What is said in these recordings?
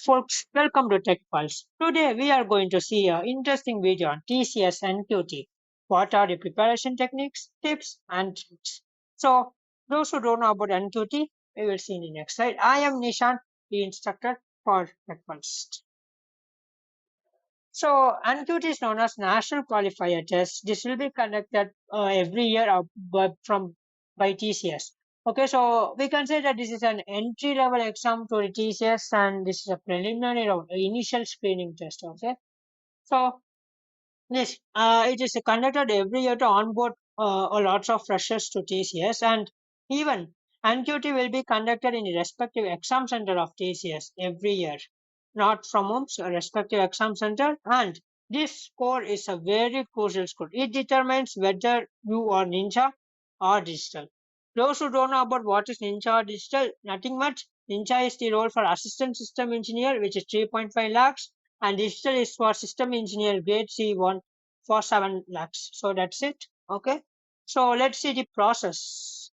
folks, welcome to Tech Pulse. Today we are going to see an interesting video on TCS NQT. What are the preparation techniques, tips, and tricks? So, those who don't know about NQT, we will see in the next slide. I am Nishan, the instructor for Tech Pulse. So, NQT is known as National Qualifier Test. This will be conducted every year by TCS. Okay, so we can say that this is an entry level exam to the TCS and this is a preliminary round, initial screening test. Okay, so this it is conducted every year to onboard a lots of freshers to TCS, and even NQT will be conducted in the respective exam center of TCS every year, not from home, so respective exam center. And this score is a very crucial score. It determines whether you are ninja or digital. Those who don't know about what is ninja or digital, nothing much. Ninja is the role for assistant system engineer, which is 3.5 lakhs, and digital is for system engineer grade C1 for 7 lakhs. So that's it. Okay. So let's see the process.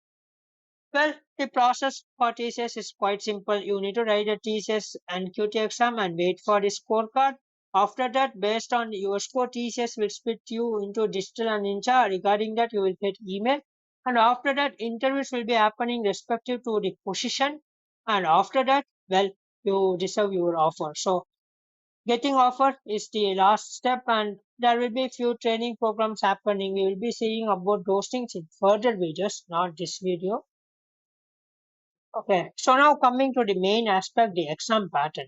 Well, the process for TCS is quite simple. You need to write a TCS and QT exam and wait for the scorecard. After that, based on your score, TCS will split you into digital and ninja. Regarding that, you will get email. And after that, interviews will be happening respective to the position. And after that, well, you deserve your offer. So getting offer is the last step, and there will be few training programs happening. We will be seeing about those things in further videos, not this video. Okay, so now coming to the main aspect, the exam pattern.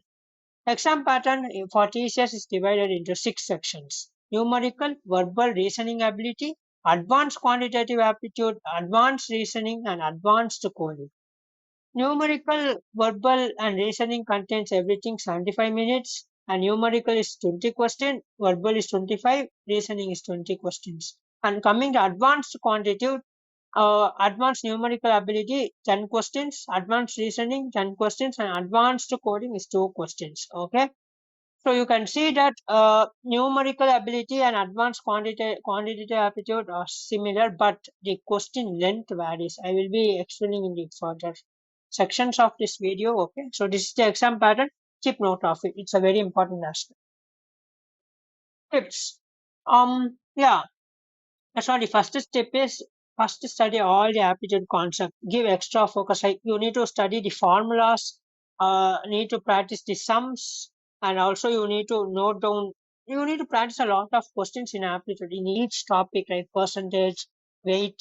Exam pattern for TCS is divided into 6 sections: numerical, verbal, reasoning ability, advanced quantitative aptitude, advanced reasoning, and advanced coding. Numerical, verbal, and reasoning contains everything 75 minutes, and numerical is 20 questions, verbal is 25, reasoning is 20 questions. And coming to advanced quantitative, advanced numerical ability 10 questions, advanced reasoning 10 questions, and advanced coding is 2 questions. Okay, so you can see that numerical ability and advanced quantitative aptitude are similar, but the question length varies. I will be explaining in the further sections of this video. Okay, so this is the exam pattern. Keep note of it. It's a very important aspect. Tips. Yeah. Sorry. First step is first study all the aptitude concept. Give extra focus. Like you need to study the formulas. Need to practice the sums, and also you need to note down. You need to practice a lot of questions in aptitude in each topic, like percentage, weight,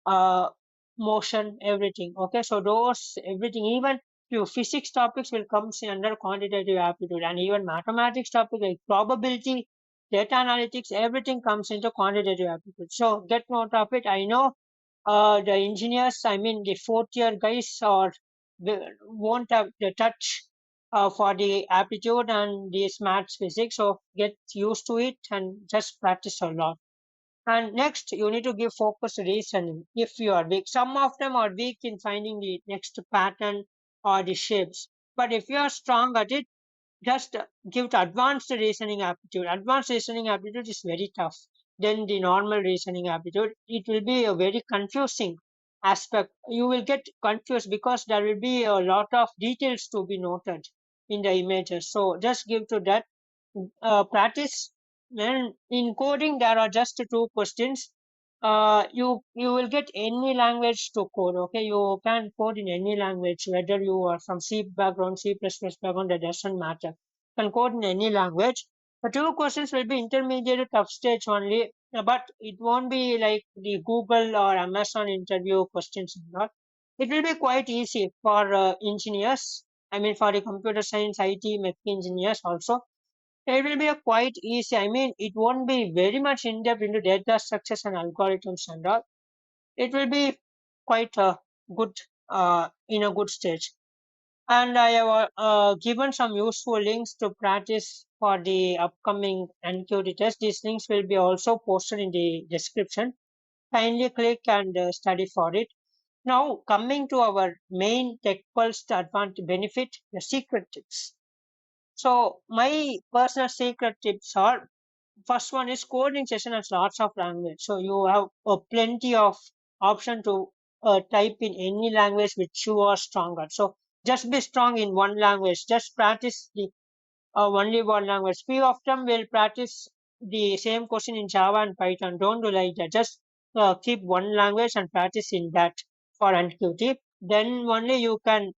uh, motion, everything. Okay, so those everything, even few physics topics will come under quantitative aptitude, and even mathematics topic like probability, data analytics, everything comes into quantitative aptitude. So get note of it. I know the engineers, I mean the fourth year guys, or won't have the touch for the aptitude and this maths physics. So get used to it and just practice a lot. And next, you need to give focused reasoning if you are weak. Some of them are weak in finding the next pattern or the shapes. But if you are strong at it, just give the advanced reasoning aptitude. Advanced reasoning aptitude is very tough. Then the normal reasoning aptitude, it will be a very confusing aspect. You will get confused because there will be a lot of details to be noted in the images. So just give to that practice. And in coding, there are just 2 questions. You will get any language to code. Okay, you can code in any language, whether you are from C background, C++ background, that doesn't matter. You can code in any language. The 2 questions will be intermediate tough stage only, but it won't be like the Google or Amazon interview questions. Not. It will be quite easy for engineers. I mean, for the computer science, IT, mech engineers also it will be a quite easy. I mean, it won't be very much in depth into data structures and algorithms and all. It will be quite good in a good stage. And I have given some useful links to practice for the upcoming NQT test. These links will be also posted in the description. Kindly click and study for it. Now, coming to our main tech pulse advantage benefit, the secret tips. So my personal secret tips are first one is coding session has lots of language. So you have plenty of option to type in any language which you are strong at. So Just be strong in one language. Just practice the only one language. Few of them will practice the same question in Java and Python. Don't do like that. Just keep one language and practice in that for NQT. Then only you can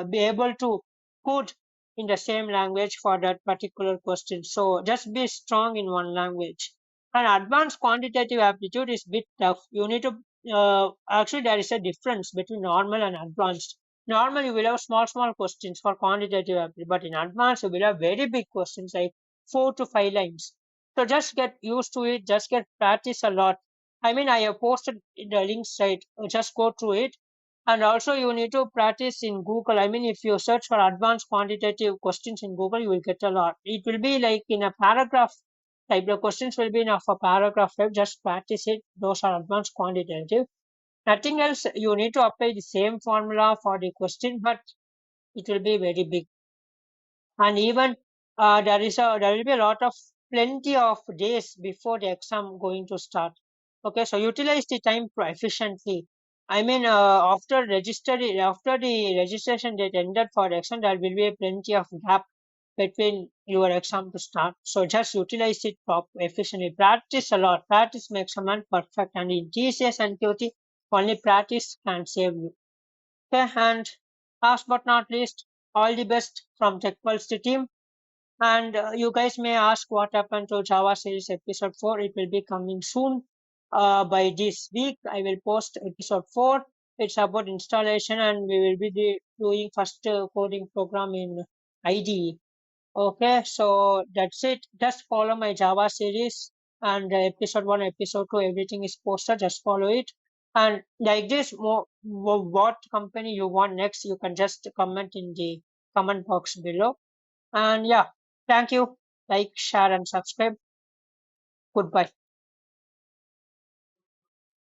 be able to code in the same language for that particular question. So just be strong in one language. And advanced quantitative aptitude is bit tough. You need to actually there is a difference between normal and advanced. Normally, you will have small questions for quantitative aptitude, but in advanced, you will have very big questions like 4 to 5 lines. So just get used to it, just get practice a lot. I mean, I have posted the links right, just go through it. And also, you need to practice in Google. I mean, if you search for advanced quantitative questions in Google, you will get a lot. It will be like in a paragraph type. The questions will be in a paragraph type. Just practice it. Those are advanced quantitative. Nothing else. You need to apply the same formula for the question, but it will be very big. And even there will be a lot of plenty of days before the exam going to start. Okay, so utilize the time efficiently. I mean, after the registration date ended for the exam, there will be a plenty of gap between your exam to start. So just utilize it efficiently. Practice a lot. Practice makes a man perfect. And in TCS and QT, only practice can save you. Okay, and last but not least, all the best from TechPulse team. And you guys may ask what happened to Java series episode 4. It will be coming soon. By this week, I will post episode 4. It's about installation, and we will be doing first coding program in IDE. Okay, so that's it. Just follow my Java series and episode 1, episode 2, everything is posted. Just follow it. And like this, what company you want next, you can just comment in the comment box below. And yeah, thank you. Like, share, and subscribe. Goodbye.